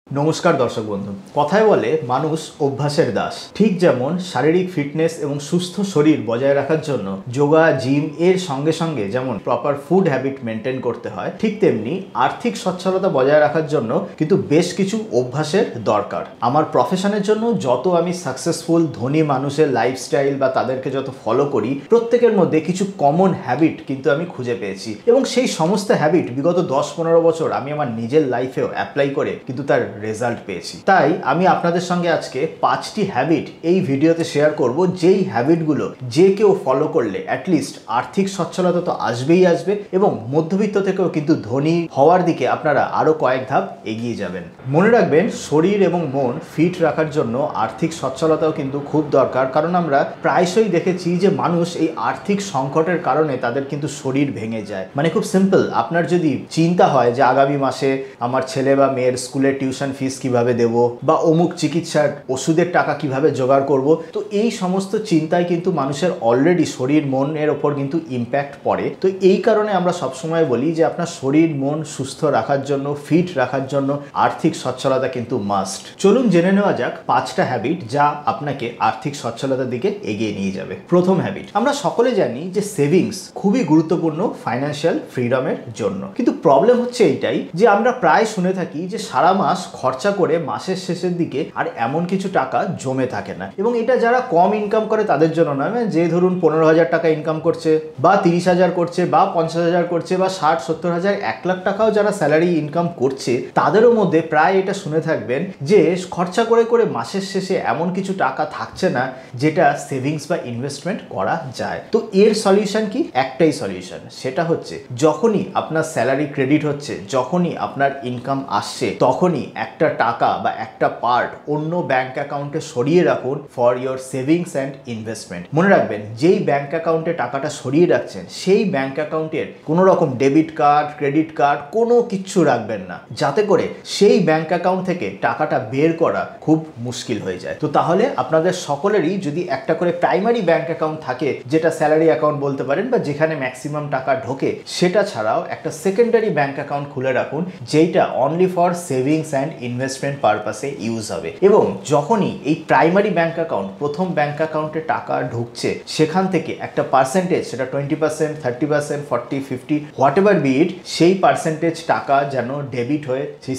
নমস্কার দর্শক বন্ধু। কথায় বলে মানুষ অভ্যাসের দাস। ঠিক যেমন শারীরিক ফিটনেস এবং সুস্থ শরীর বজায় রাখার জন্য যোগা, জিম এর সঙ্গে সঙ্গে যেমন প্রপার ফুড হ্যাবিট মেনটেন করতে হয়, ঠিক তেমনি আর্থিক সচ্ছলতা বজায় রাখার জন্য কিন্তু বেশ কিছু অভ্যাসের দরকার। আমার প্রফেশনের জন্য যত আমি সাকসেসফুল ধনী মানুষের লাইফস্টাইল বা তাদেরকে যত ফলো করি, প্রত্যেকের মধ্যে কিছু কমন হ্যাবিট কিন্তু আমি খুঁজে পেয়েছি এবং সেই সমস্ত হ্যাবিট বিগত 10-15 বছর আমি আমার নিজের লাইফেও অ্যাপ্লাই করে কিন্তু তার রেজাল্ট পেয়েছি। তাই আমি আপনাদের সঙ্গে আজকে 5টি হ্যাবিট এই ভিডিওতে শেয়ার করব, যেই হ্যাবিটগুলো যে কেউ ফলো করলে অ্যাটলিস্ট আর্থিক সচ্ছলতা তো আসবেই আসবে এবং মধ্যবিত্ত থেকেও কিন্তু ধনী হওয়ার দিকে আপনারা আরো কয়েক ধাপ এগিয়ে যাবেন। মনে রাখবেন, শরীর এবং মন ফিট রাখার জন্য আর্থিক সচ্ছলতাও কিন্তু খুব দরকার, কারণ আমরা প্রায়শই দেখেছি যে মানুষ এই আর্থিক সংকটের কারণে তাদের কিন্তু শরীর ভেঙে যায়। মানে খুব সিম্পল, আপনার যদি চিন্তা হয় যে আগামী মাসে আমার ছেলে বা মেয়ের স্কুলের টিউশন ফিস কিভাবে দেব বা অমুক চিকিৎসার ওষুধের টাকা কিভাবে জোগাড় করব, তো এই সমস্ত চিন্তায় কিন্তু মানুষের অলরেডি শরীর মনের ওপর কিন্তু ইম্প্যাক্ট পড়ে। তো এই কারণে আমরা সবসময় বলি যে আপনার শরীর মন সুস্থ রাখার জন্য, ফিট রাখার জন্য আর্থিক সচ্ছলতা কিন্তু মাস্ট। চলুন জেনে নেওয়া যাক 5টা হ্যাবিট যা আপনাকে আর্থিক সচ্ছলতার দিকে এগিয়ে নিয়ে যাবে। প্রথম হ্যাবিট, আমরা সকলে জানি যে সেভিংস খুবই গুরুত্বপূর্ণ ফাইন্যান্সিয়াল ফ্রিডমের জন্য, কিন্তু প্রবলেম হচ্ছে এইটাই যে আমরা প্রায় শুনে থাকি যে সারা মাস খরচা করে মাসের শেষের দিকে আর এমন কিছু টাকা জমে থাকে না। এবং এটা যারা কম ইনকাম করে তাদের জন্য নয়, যে ধরুন 15,000 টাকা ইনকাম করছে বা 30,000 করছে বা 50,000 করছে বা 60-70,000, 1 লাখ টাকাও যারা স্যালারি ইনকাম করছে, তাদেরও মধ্যে প্রায় এটা শুনে থাকবেন যে খরচা করে করে মাসের শেষে এমন কিছু টাকা থাকছে না যেটা সেভিংস বা ইনভেস্টমেন্ট করা যায়। তো এর সলিউশন কি? একটাই সলিউশন, সেটা হচ্ছে যখনই আপনার স্যালারি ক্রেডিট হচ্ছে, যখনই আপনার ইনকাম আসছে, তখনই একটা টাকা বা একটা পার্ট অন্য ব্যাংক অ্যাকাউন্টে সরিয়ে রাখুন for your savings and investment. মনে রাখবেন, যেই ব্যাংক অ্যাকাউন্টে টাকাটা সরিয়ে রাখছেন সেই ব্যাংক অ্যাকাউন্টের কোনো রকম ডেবিট কার্ড, ক্রেডিট কার্ড কোনো কিচ্ছু রাখবেন না, যাতে করে সেই ব্যাংক অ্যাকাউন্ট থেকে টাকাটা বের করা খুব মুশকিল হয়ে যায়। তো তাহলে আপনাদের সকলেরই যদি একটা করে প্রাইমারি ব্যাংক অ্যাকাউন্ট থাকে, যেটা স্যালারি অ্যাকাউন্ট বলতে পারেন বা যেখানে ম্যাক্সিমাম টাকা ঢোকে, সেটা ছাড়াও একটা সেকেন্ডারি ব্যাংক অ্যাকাউন্ট খুলে রাখুন, যেইটা only for savings and investment পারপাসে ইউজ হবে। এবং যখনই এই প্রাইমারি ব্যাংক অ্যাকাউন্ট, প্রথম ব্যাংক অ্যাকাউন্টে টাকা ঢুকছে, সেখান থেকে একটা পার্সেন্টেজ, সেটা 20%, 30%, 40, 50 হোয়াট এভার বি ইট, সেই পার্সেন্টেজ টাকা যেন ডেবিট হয়ে সেই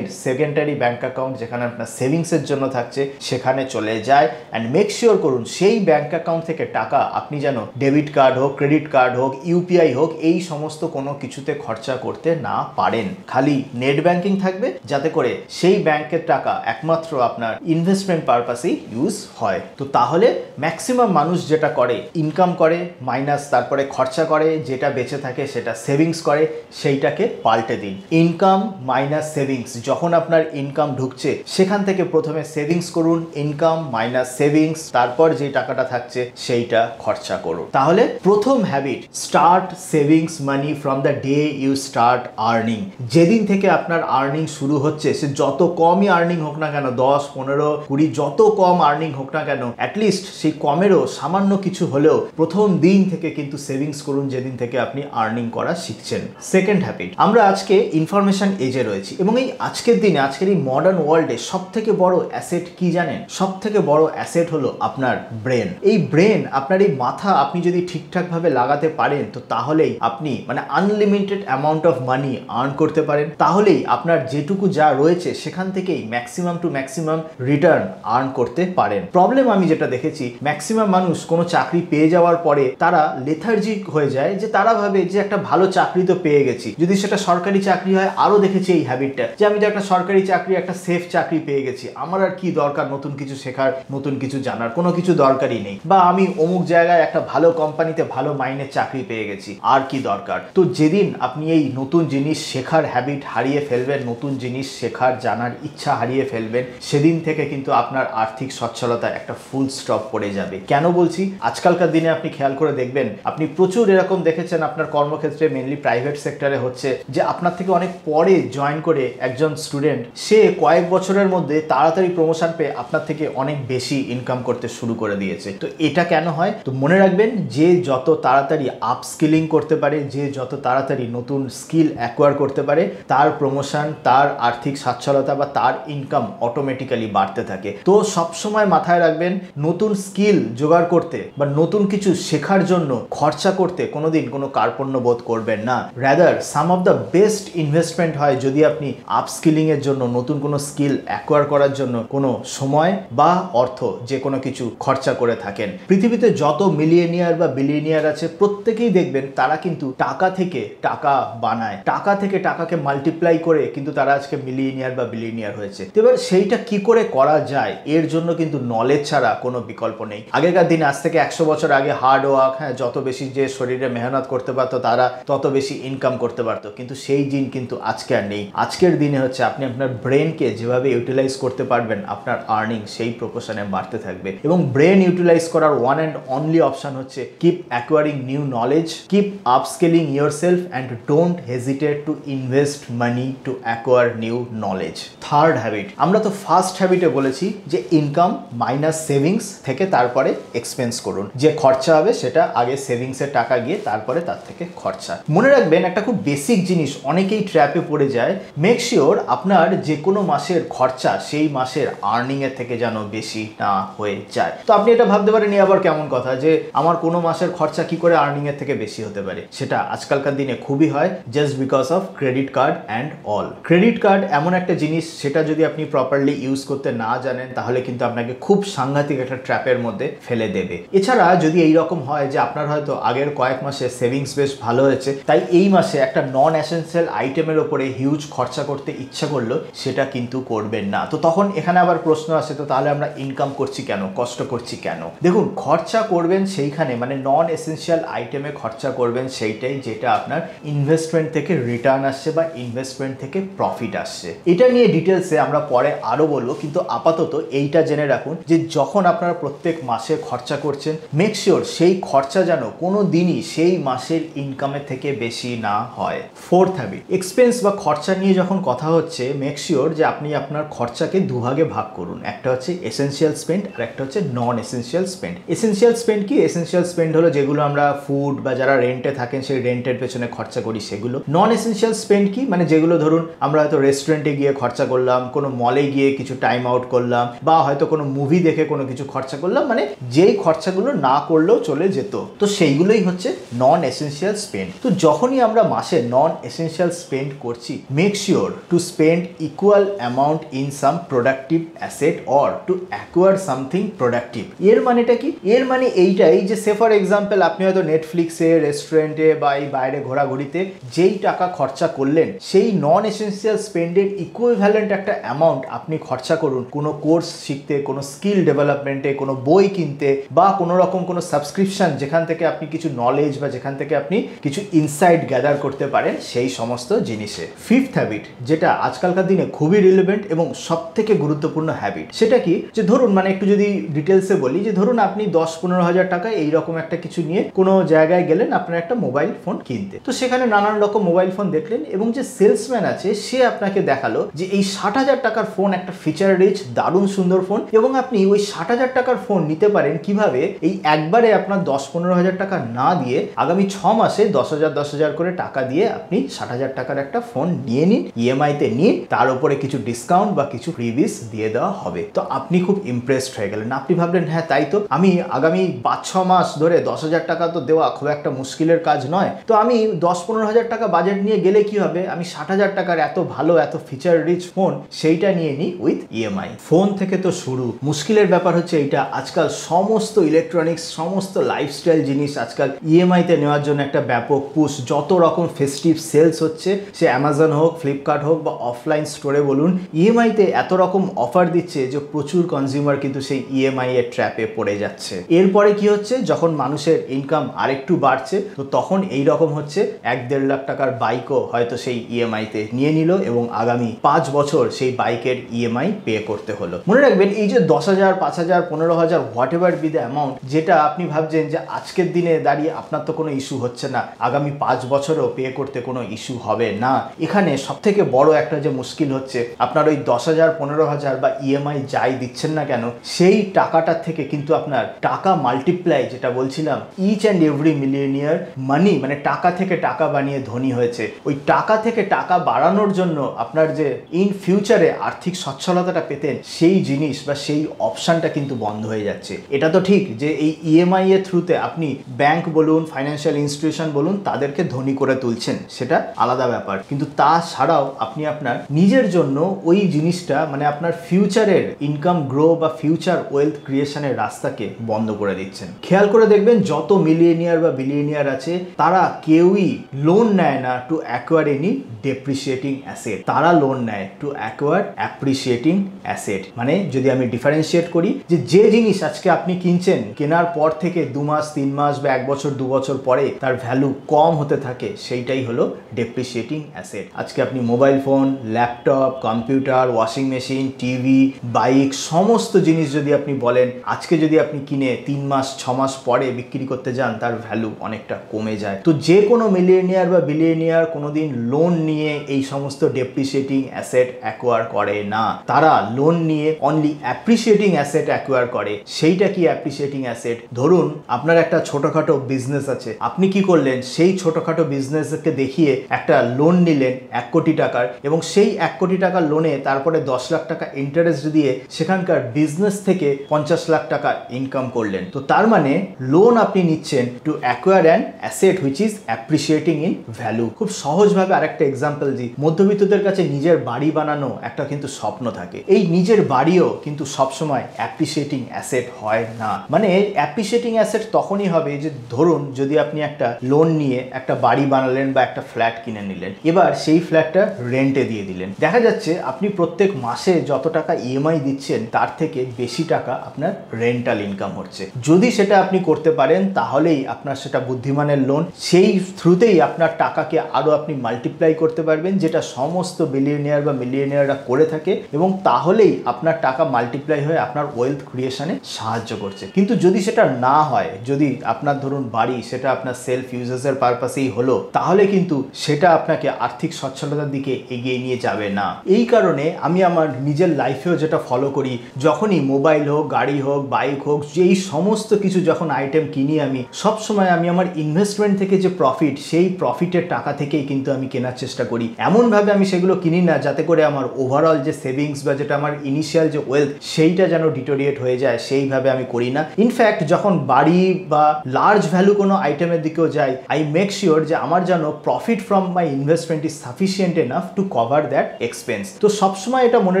সেকেন্ডারি ব্যাংক অ্যাকাউন্ট যেখানে আপনার সেভিংসের জন্য থাকছে সেখানে চলে যায়। অ্যান্ড মেক শিওর করুন সেই ব্যাংক অ্যাকাউন্ট থেকে টাকা আপনি যেন ডেবিট কার্ড হোক, ক্রেডিট কার্ড হোক, ইউপিআই হোক, এই সমস্ত কোনো কিছুতে খরচা করতে না পারেন। খালি নেট ব্যাংকিং থাকবে, যাতে করে সেই ব্যাংকের টাকা একমাত্র আপনার ইনভেস্টমেন্ট পারপাসেই ইউজ হয়। তো তাহলে ম্যাক্সিমাম মানুষ যেটা করে, ইনকাম করে মাইনাস তারপরে খরচা করে, যেটা বেঁচে থাকে সেটা সেভিংস করে, সেইটাকে পাল্টে দিন। ইনকাম মাইনাস সেভিংস, যখন আপনার ইনকাম ঢুকছে সেখান থেকে প্রথমে সেভিংস করুন, ইনকাম মাইনাস সেভিংস, তারপর যে টাকাটা থাকছে সেইটা খরচা করুন। তাহলে প্রথম habit, start savings money from the day you start earning. যেদিন থেকে আপনার আর্নিং শুরু হচ্ছে, সে যত কমই আর্নিং হোক না কেন, 10, 15, 20, যত কম আর্নিং হোক না কেন, অ্যাটলিস্ট সেই কমেরও সামান্য কিছু হলেও প্রথম দিন থেকে কিন্তু সেভিংস করুন, যেদিন থেকে আপনি আর্নিং করা শিখছেন। সেকেন্ড হ্যাবিট, আমরা আজকে ইনফরমেশন এজে রয়েছি এবং এই আজকের দিনে, আজকের এই মডার্ন ওয়ার্ল্ডে সব থেকে বড় অ্যাসেট কি জানেন? সব থেকে বড় অ্যাসেট হলো আপনার ব্রেন। এই ব্রেন, আপনার এই মাথা আপনি যদি ঠিকঠাক ভাবে লাগাতে পারেন, তো তাহলেই আপনি unlimited amount of money earn করতে পারেন। তাহলেই আপনার যেটুকু যা রয়েছে সেখান থেকেই maximum to maximum return earn করতে পারেন। প্রবলেম আমি যেটা দেখেছি, ম্যাক্সিমাম মানুষ কোনো চাকরি পেয়ে যাওয়ার পরে তারা লেথার্জিক হয়ে যায়, যে তারা ভাবে যে একটা ভালো চাকরি তো পেয়ে গেছি, যদি সেটা সরকারি চাকরি হয় আরো দেখেছি এই হ্যাবিটটা, যে আমি তো একটা সরকারি চাকরি, একটা সেফ চাকরি পেয়ে গেছি, আমার আর কি দরকার নতুন কিছু শেখার, নতুন কিছু জানার, কোনো কিছু দরকারই নেই, বা আমি অমুক জায়গায় একটা ভালো কোম্পানিতে ভালো মাইনের চাকরি পেয়ে গেছি, আর কি দরকার। তো যেদিন আপনি এই নতুন জিনিস শেখার হ্যাবিট হারিয়ে ফেলবেন, নতুন জিনিস শেখার জানার ইচ্ছা হারিয়ে ফেলবেন, সেদিন থেকে কিন্তু আপনার আর্থিক সচ্ছলতা একটা ফুল স্টপ পড়ে যাবে। কেন বলছি? আজকালকার দিনে আপনি খেয়াল করে দেখবেন, আপনি প্রচুর এরকম দেখেছেন আপনার কর্মক্ষেত্রে, মেনলি প্রাইভেট সেক্টরে হচ্ছে, যে আপনার থেকে অনেক পরে জয়েন করে একজন স্টুডেন্ট, সে কয়েক বছরের মধ্যে তাড়াতাড়ি প্রমোশন পেয়ে আপনার থেকে অনেক বেশি ইনকাম করতে শুরু করে দিয়েছে। তো এটা কেন হয়? তো মনে রাখবেন, যে যত তাড়াতাড়ি আপস্কিলিং করতে পারে, যে যত তাড়াতাড়ি নতুন স্কিল অ্যাকোয়ার করতে পারে, তার প্রমোশন, তার আর্থিক সচ্ছলতা বা তার ইনকাম অটোমেটিক্যালি বাড়তে থাকে। তো সবসময় মাথায় রাখবেন, নতুন স্কিল জোগাড় করতে বা নতুন কিছু শেখার জন্য খরচা করতে কোনোদিন কোনো কার্পণ্য বোধ করবেন না। Rather some of the best investment হয় যদি আপনি আপস্কিলিং এর জন্য, নতুন কোনো স্কিল অ্যাকোয়ার করার জন্য কোনো সময় বা অর্থ যে কোনো কিছু খরচা করে থাকেন। পৃথিবীতে যত মিলিয়নিয়ার বা বিলিয়নিয়ার আছে প্রত্যেকেই দেখবেন তারা কিন্তু টাকা থেকে টাকা বানায়, টাকা থেকে টাকাকে মাল্টিপ্লাই করে কিন্তু তারা আজকে মিলিয়নিয়ার বা বিলিয়নিয়ার হয়েছে। এবার সেইটা কি করে করা যায়, এর জন্য কিন্তু নলেজ ছাড়া কোনো বিকল্প নেই। আগেকার দিনে, আজ থেকে 100 বছর আগে হার্ড ওয়ার্ক, যত বেশি যে শরীরে মেহনত করতে পারতো তারা তত বেশি ইনকাম করতে পারতো, কিন্তু সেই দিন কিন্তু আজকে আর নেই। আজকের দিনে হচ্ছে আপনি আপনার ব্রেনকে যেভাবে ইউটিলাইজ করতে পারবেন, আপনার আর্নিং সেই প্রপোর্শনে বাড়তে থাকবে। এবং ব্রেন ইউটিলাইজ করার ওয়ান অ্যান্ড অনলি অপশন হচ্ছে keep acquiring new knowledge, keep upscaling yourself and don't hesitate to invest money to acquire new knowledge. Third habit, আমরা তো ফার্স্ট হ্যাবিটে বলেছি যে ইনকাম মাইনাস সেভিংস থেকে তারপরে এক্সপেন্স করুন, যে খরচা হবে সেটা আগে সেভিংসের টাকা গিয়ে তারপরে তার থেকে খরচা। মনে রাখবেন একটা খুব বেসিক জিনিস, অনেকেই ট্র্যাপে পড়ে যায়, মেক শিওর আপনার যে কোনো মাসের খরচা সেই মাসের আর্নিং এর থেকে যেন বেশি না হয়ে যায়। তো আপনি এটা ভাবতে পারেন আবার কেমন কথা যে আমার কোনো মাসের খরচা কি করে আর্নিং এর থেকে বেশি হতে পারে। সেটা আজকালকার দিনে খুবই হয়, just because of credit card and all. Credit card এমন একটা জিনিস, সেটা যদি আপনি প্রপারলি ইউজ করতে না জানেন তাহলে কিন্তু আপনাকে খুব সাংঘাতিক একটা ট্র্যাপের মধ্যে ফেলে দেবে। এছাড়া যদি এইরকম হয় যে আপনার হয়তো আগের কয়েক মাসে সেভিংস বেশ ভালো হয়েছে, তাই এই মাসে একটা নন এসেন্সিয়াল আইটেমের ওপরে হিউজ খরচা করতে ইচ্ছা করলো, সেটা কিন্তু করবেন না। তো তখন এখানে আবার প্রশ্ন আসে, তো তাহলে আমরা ইনকাম করছি কেন, কষ্ট করছি কেন? দেখুন, খরচা করবেন সেইখানে, মানে নন এসেন্সিয়াল আইটেমে খরচা করবেন সেইটাই যেটা আপনার ইনভেস্টমেন্ট থেকে রিটার্ন আসছে বা ইনভেস্টমেন্ট থেকে প্রফিট আসছে। এটা নিয়ে ডিটেলসে আমরা পরে আরো বলবো, কিন্তু আপাতত এইটা জেনে রাখুন যে যখন আপনারা প্রত্যেক মাসে খরচা করছেন, মেক শিওর সেই খরচা যেন কোনো দিনই সেই মাসের ইনকামের থেকে বেশি না হয়। ফোর্থ হ্যাবিট, এক্সপেন্স বা খরচা নিয়ে যখন কথা হচ্ছে, মেক শিওর যে আপনি আপনার খরচাকে দুভাগে ভাগ করুন। একটা হচ্ছে এসেন্সিয়াল স্পেন্ড আর একটা হচ্ছে নন এসেন্সিয়াল স্পেন্ড। এসেন্সিয়াল স্পেন্ড কি? এসেন্সিয়াল স্পেন্ড হলো যেগুলো আমরা ফুড বা যারা রেন্টে থাকেন সেই রেন্টের পেছনে খরচা করি সেগুলো। নন এসেন্সিয়াল স্পেন্ড কি? মানে যেগুলো ধরুন আমরা হয়তো রেস্টুরেন্টে গিয়ে খরচা করলাম, কোনো মলে গিয়ে কিছু টাইম আউট করলাম, বা হয়তো কোনো মুভি দেখে কোনো কিছু খরচা করলাম, মানে যেই খরচাগুলো না করলেও চলে যেত, তো সেইগুলোই হচ্ছে নন এসেন্সিয়াল স্পেন্ড। তো যখনই আমরা মাসে নন এসেন্সিয়াল স্পেন্ড করছি, make sure to spend equal amount in some productive asset or to acquire something productive. এর মানেটা কি? এর মানে এইটাই যে সে ফর এক্সাম্পল আপনি হয়তো নেটফ্লিক্সে, রেস্টুরেন্টে বা এই বাইরে ঘোরাঘুরিতে যেই টাকা খরচা করলেন, সেই নন এসেন্সিয়াল স্পেন্ডের ইকুইভ্যালেন্ট একটা অ্যামাউন্ট আপনি খরচা করুন কোনো কোর্স শিখতে, কোনো স্কিল ডেভেলপমেন্টে, কোনো বই কিনতে, বা কোনো রকম কোনো সাবস্ক্রিপশন যেখান থেকে আপনি কিছু নলেজ বা যেখান থেকে আপনি কিছু ইনসাইট গ্যাদার করতে পারেন, সেই সমস্ত জিনিসে। ফিফথ হ্যাবিট, যেটা আজকালকার দিনে খুবই রিলেভেন্ট এবং সব থেকে গুরুত্বপূর্ণ হ্যাবিট, সেটা কি? যে ধরুন, মানে একটু যদি ডিটেলসে বলি, যে ধরুন আপনি 10-15 হাজার টাকা এইরকম একটা কিছু নিয়ে কোনো জায়গায় গেলেন আপনার একটা মোবাইল ফোন কিনতে। তো সেখানে নানান রকম মোবাইল ফোন দেখলেন এবং যে সেলসম্যান আছে সে আপনাকে দেখালো যে এই 60,000 টাকার ফোন একটা ফিচার রিচ দারুণ সুন্দর ফোন, এবং আপনি ওই 60,000 টাকার ফোন নিতে পারেন কিভাবে? এই একবারে আপনার 10-15 হাজার টাকা না দিয়ে আগামী 6 মাসে 10,000 করে টাকা দিয়ে আপনি 60,000 টাকার একটা ফোন নিয়ে নিন, ইএমআই তে নিন, তার উপরে কিছু ডিসকাউন্ট বা কিছু ফ্রিবিস দিয়ে দেওয়া হবে। তো আপনি খুব ইমপ্রেসড হয়ে গেলেন, আপনি ভাবলেন হ্যাঁ তাই তো, আমি আগামী 5-6 মাস ধরে 10,000 টাকা তো দেওয়া খুব একটা মুশকিলের কাজ নয়, তো আমি 10-15 হাজার টাকা বাজেট নিয়ে গেলে কি হবে, আমি 60,000 টাকার এত ভালো এত ফিচার রিচ ফোন সেইটা নিয়ে নিই উইথ ইএমআই। ফোন থেকে তো শুরু, মুশকিলের ব্যাপার হচ্ছে এইটা, আজকাল সমস্ত ইলেকট্রনিক্স, সমস্ত লাইফস্টাইল জিনিস আজকাল ইএমআই তে নেওয়ার জন্য একটা ব্যাপক পুশ। যত রকম ফেস্টিভ সেলস হচ্ছে, সে অ্যামাজন হোক, ফ্লিপকার্ট হোক বা অফলাইন স্টোরে বলুন, ইএমআই তে এত রকম অফার দিচ্ছে যে প্রচুর কনজিউমার কিন্তু সেই ইএমআই এর ট্র্যাপে পড়ে যাচ্ছে। এরপরে কি হচ্ছে, যখন মানুষের ইনকাম আরেকটু বাড়ছে, তো তখন এই রকম হচ্ছে 1-1.5 লাখ টাকার বাইকও হয়তো সেই ইএমআই তে নিয়ে নিল এবং আগামী 5 বছর সেই বাইকের ইএমআই পে করতে হলো। মনে রাখবেন, এই যে 10,000, 5,000, 15,000 what ever be the amount, যেটা আপনি ভাবছেন যে আজকের দিনে দাঁড়িয়ে আপনার তো কোনো ইস্যু হচ্ছে না, আগামী 5 বছরও পে করতে কোনো ইস্যু হবে না। এখানে সব থেকে বড় একটা যে মুশকিল হচ্ছে, আপনার ওই 10,000, 15,000 বা ইএমআই যাই দিচ্ছেন না কেন, সেই টাকাটার থেকে কিন্তু আপনার টাকা মাল্টিপ্লাই, যেটা বলছিলাম, ইচ অ্যান্ড এভরি মিলিয়নিয়ার মানি, মানে টাকা থেকে টাকা বানিয়ে ধনী হয়েছে। ওই টাকা থেকে টাকা বাড়ানোর জন্য আপনার যে ইন ফিউচারে আর্থিক সচ্ছলতাটা পেতেন, সেই জিনিস বা সেই অপশানটা কিন্তু বন্ধ হয়ে যাচ্ছে। এটা তো ঠিক যে এই ইএমআই এর থ্রুতে আপনি ব্যাংক বলুন, ফাইন্যান্সিয়াল ইনস্টিটিউশন বলুন, তাদেরকে ধনী করে তুলছেন, সেটা আলাদা ব্যাপার। কিন্তু তাছাড়াও আপনি আপনার নিজের জন্য ওই জিনিসটা মানে আপনার ফিউচারের ইনকাম গ্রো বা ফিউচার ওয়েলথ ক্রিয়েশনের রাস্তাকে বন্ধ করে দিচ্ছেন। খেয়াল করে দেখবেন যত মিলিয়নিয়ার বা বিলিয়নিয়ার আছে তারা কেউই লোন নেয় না টু অ্যাকোয়ার এনি ডেপ্রিসিয়েটিং অ্যাসেট, তারা লোন নেয় টু অ্যাকোয়ার অ্যাপ্রিসিয়েটিং অ্যাসেট। মানে যদি আমি ডিফারেন্সিয়েট করি যে জিনিস আজকে আপনি কিনছেন, কেনার পর থেকে 2 মাস 3 মাস বা 1 বছর 2 বছর পরে তার ভ্যালু কম হতে থাকে, সেইটাই হলো ডেপ্রিসিয়েটিং অ্যাসেট। আজকে আপনি mobile phone, laptop, computer, washing machine, TV, bike, সমস্ত জিনিস যদি আপনি বলেন আজকে যদি আপনি কিনে 3 মাস 6 মাস পরে বিক্রি করতে যান, তার ভ্যালু অনেকটা কমে যায়। তো যে কোনো মিলিয়নিয়ার বা বিলিয়নিয়ার কোনোদিন লোন নিয়ে এই সমস্ত ডেপ্রিসিয়েটিং অ্যাসেট অ্যাকোয়ার করে না, তারা লোন নিয়ে অনলি অ্যাপ্রিসিয়েটিং অ্যাসেট অ্যাকোয়ার করে। সেইটা কি অ্যাপ্রিসিয়েটিং অ্যাসেট? ধরুন আপনার একটা ছোটখাটো বিজনেস আছে, আপনি কি করলেন, সেই ছোটখাটো বিজনেসকে দেখিয়ে একটা লোন নিলেন 1 কোটি টাকার, এবং সেই 1 কোটি টাকার লোনে তারপরে 10 লাখ টাকা ইন্টারেস্ট দিয়ে সেখানকার বিজনেস থেকে 50 লাখ টাকা ইনকাম করলেন। তো তার মানে লোন আপনি নিচ্ছেন to acquire an asset which is appreciating in value. খুব সহজভাবে আরেকটা এক্সাম্পল দিই, মধ্যবিত্তদের কাছে নিজের বাড়ি বানানো একটা কিন্তু স্বপ্ন থাকে। এই নিজের বাড়িও কিন্তু সবসময় অ্যাপ্রিসিয়েটিং অ্যাসেট হয় না। মানে অ্যাপ্রিসিয়েটিং অ্যাসেট তখনই হবে যে ধরুন যদি আপনি একটা লোন নিয়ে একটা বাড়ি বানালেন বা একটা ফ্ল্যাট কিনে নিলেন, এবার সেই ফ্ল্যাটটা রেন্টে দিয়ে দিলেন, দেখা যাচ্ছে আপনি প্রত্যেক মাসে যত টাকা ইএমআই দিচ্ছেন তার থেকে বেশি টাকা আপনার রেন্টাল ইনকাম হচ্ছে। যদি সেটা আপনি করতে পারেন তাহলেই আপনার সেটা বুদ্ধিমানের লোন, সেই থ্রুতেই আপনার টাকাকে আরো আপনি মাল্টিপ্লাই করতে পারবেন, যেটা সমস্ত বিলিয়নিয়ার বা মিলিয়নিয়াররা করে থাকে, এবং তাহলেই আপনার টাকা মাল্টিপ্লাই হয়ে আপনার ওয়েলথ ক্রিয়েশনে সাহায্য করছে। কিন্তু যদি সেটা না হয়, যদি আপনার ধরুন বাড়ি সেটা আপনার সেলফ ইউজেসের পারপাসেই হলো, তাহলে কিন্তু সেটা আপনাকে আর্থিক সচ্ছলতার দিকে এগিয়ে নিয়ে যাবে না। এই কারণে আমি আমার নিজের লাইফেও যেটা ফলো করি, যখনই মোবাইল হোক, গাড়ি হোক, বাইক হোক, যেই সমস্ত কিছু যখন আইটেম কিনি আমি সবসময় আমি আমার ইনভেস্টমেন্ট থেকে যে প্রফিট, সেই প্রফিটের টাকা থেকেই কিন্তু আমি কেনার চেষ্টা করি। এমনভাবে আমি সেগুলো কিনি না যাতে করে আমার ওভারঅল যে সেভিংস বা যেটা আমার ইনিশিয়াল যে ওয়েলথ সেইটা যেন ডিটোরিয়েট হয়ে যায়, সেইভাবে আমি করি না। ইনফ্যাক্ট যখন বাড়ি বা লার্জ ভ্যালু কোনো আইটেমের দিকেও যাই, আই মেক শিওর যে আমার যেন profit from my investment is sufficient enough to cover that expense. তো সবসময় এটা মনে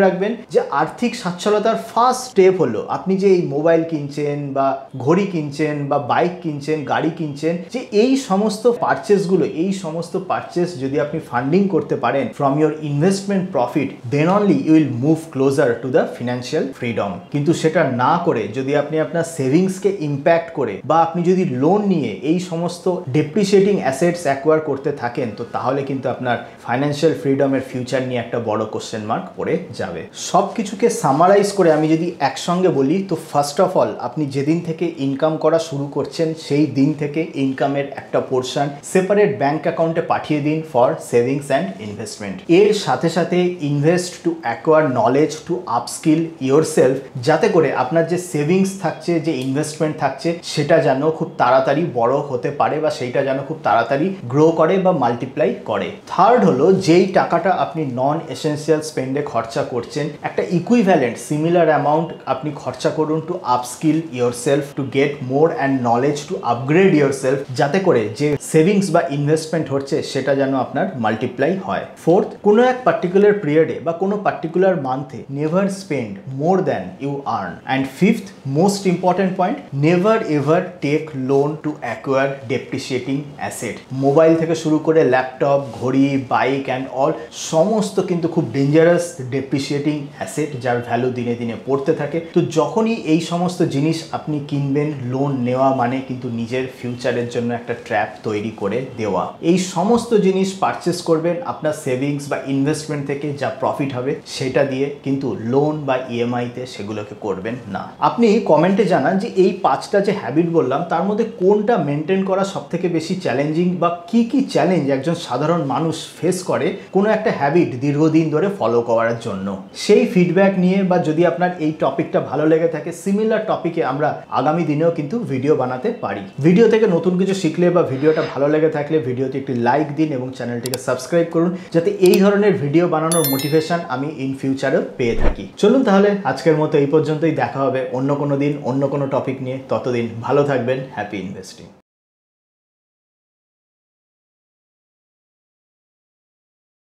রাখবেন যে আর্থিক সচ্ছলতার ফার্স্ট স্টেপ হলো আপনি যে এই মোবাইল কিনছেন বা ঘড়ি কিনছেন বা বাইক কিনছেন, গাড়ি কিনছেন, যে এই সমস্ত পারচেসগুলো, এই সমস্ত পারচেস যদি আপনি ফান্ডিং করতে পারেন from your investment profit, then only you will move closer to the financial freedom. কিন্তু সেটা না করে যদি আপনি আপনার সেভিংসকে ইম্প্যাক্ট করে বা আপনি যদি লোন নিয়ে এই সমস্ত ডেপ্রিসিয়েটিং অ্যাসেটস অ্যাকোয়ার করতে থাকেন, তো তাহলে কিন্তু আপনার ফাইন্যান্সিয়াল ফ্রিডমের ফিউচার নিয়ে একটা বড় কোশ্চেন মার্ক পড়ে যাবে। সব কিছুকে সামারাইজ করে আমি যদি একসঙ্গে বলি, তো ফার্স্ট অফ অল আপনি যেদিন থেকে ইনকাম করা শুরু করছেন সেই দিন থেকে ইনকামের একটা পোর্শন সেপারেট ব্যাংক অ্যাকাউন্টে পাঠিয়ে দিন ফর সেভিংস অ্যান্ড ইনভেস্টমেন্ট। এর সাথে সাথে invest to acquire knowledge, to upskill yourself, যাতে করে আপনার যে সেভিংস থাকছে, যে ইনভেস্টমেন্ট থাকছে, সেটা যেন খুব তাড়াতাড়ি বড় হতে পারে বা সেইটা যেন খুব তাড়াতাড়ি গ্রো করে বা মাল্টিপ্লাই করে। থার্ড হলো যেই টাকাটা আপনি নন এসেন্সিয়াল স্পেন্ডে খরচা করছেন, একটা ইকুইভ্যালেন্ট সিমিলার অ্যামাউন্ট আপনি খরচা করুন to upskill yourself, to get more and knowledge, to upgrade yourself, যাতে করে যে সেভিংস বা ইনভেস্টমেন্ট হচ্ছে সেটা যেন আপনার মাল্টিপ্লাই হয়। ফোর্থ, কোনো এক পার্টিকুলার পিরিয়ডে বা কোনো পার্টিকুলার মান্থে never spend more than you earn. And fifth most important point, never ever take loan to acquire depreciating asset. Mobile থেকে শুরু করে ল্যাপটপ, ঘড়ি, বাইক অ্যান্ড অল সমস্ত কিন্তু খুব ডেঞ্জারাস ডেপ্রিসিয়েটিং অ্যাসেট, যার ভ্যালু দিনে দিনে পড়তে থাকে। তো যখনই এই সমস্ত জিনিস আপনি কিনবেন, লোন নেওয়া মানে কিন্তু নিজের ফিউচারের জন্য একটা ট্র্যাপ তৈরি করে দেওয়া। এই সমস্ত জিনিস পারচেস করবেন আপনার সেভিংস বা ইনভেস্টমেন্ট থেকে, যা প্রফিট হবে সেটা দিয়ে, কিন্তু লোন বা ইএমআইতে সেগুলোকে করবেন না। আপনি কমেন্টে জানান যে এই 5টা যে হ্যাবিট বললাম তার মধ্যে কোনটা মেনটেন করা সব থেকে বেশি চ্যালেঞ্জিং, বা কি কি চ্যালেঞ্জ একজন সাধারণ মানুষ ফেস করে কোনো একটা হ্যাবিট দীর্ঘদিন ধরে ফলো করার জন্য। সেই ফিডব্যাক নিয়ে, বা যদি আপনার এই টপিকটা ভালো লেগে থাকে, সিমিলার টপিকে আমরা আগামী দিনেও কিন্তু ভিডিও বানাতে পারি। ভিডিও থেকে নতুন কিছু শিখলে বা ভিডিওটা ভালো লেগে থাকলে ভিডিওতে একটি লাইক দিন এবং চ্যানেলটিকে সাবস্ক্রাইব করুন, যাতে এই ধরনের ভিডিও ভিডিও বানানোর মোটিভেশন আমি ইন ফিউচারেও পেয়ে থাকি। চলুন তাহলে আজকের মতো এই পর্যন্তই, দেখা হবে অন্য কোনো দিন অন্য কোনো টপিক নিয়ে। ততদিন ভালো থাকবেন। Happy investing.